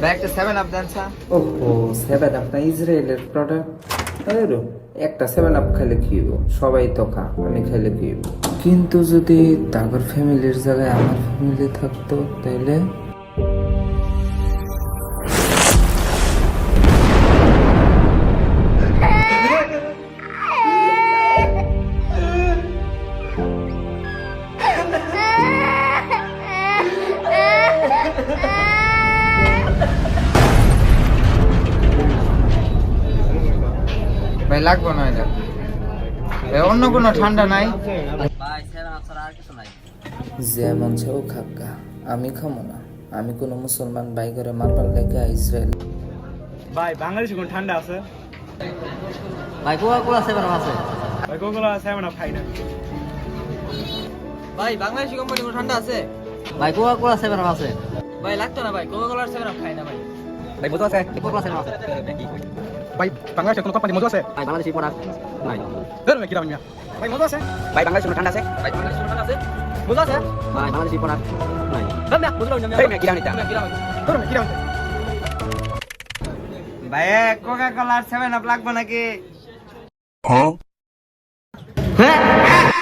ভাই একটা 7 আপ দেন স্যার। ওহো, 7 আপ না ইসরায়েলের প্রোডাক্ট। আরে একটা 7 আপ খাইলে কি হইব? সবাই তো খা, আমি খাইলে কি হইব? কিন্তু যদি তাগর ফ্যামিলির জায়গায় আমার ফ্যামিলি থাকতো তাইলে ভাই লাগবে না এটা। ভাই অন্য কোনো ঠান্ডা নাই? যেমন চাও খাক্কা, আমি খামো না। আমি কোনো মুসলমান বাই করে মারবার লেগে ইসরায়েল। ভাই বাংলাদেশে কোন ঠান্ডা আছে? ভাই কোকা কোলা 7 আপ আছে। ভাই কোকোলা 7 আপ খাই না। ভাই বাংলাদেশি কোম্পানি কোনো ঠান্ডা আছে? ভাই কোকা কোলা 7 আপ আছে। ভাই লাগতো না ভাই, কোকা কোলার 7 আপ খাই না ভাই। ভাই মজা আছে? কোকা কোলা 7 আপ আছে। ভাই বাংলাদেশে কোন কোম্পানি মজা আছে? ভাই বাংলাদেশি প্রোডাক্ট নাই। ধরুন কি রামিয়া। ভাই মজা আছে? ভাই বাংলাদেশে কোন ঠান্ডা আছে? ভাই বাংলাদেশি কোনো ঠান্ডা আছে? মজা আছে? ভাই বাংলাদেশি প্রোডাক্ট নাই। ধর না, বুঝলো না। এই মে কি রামিতা? ধরুন কি রামিতা? ভাই কোকা কোলার 7 আপ লাগবে নাকি? হ্যাঁ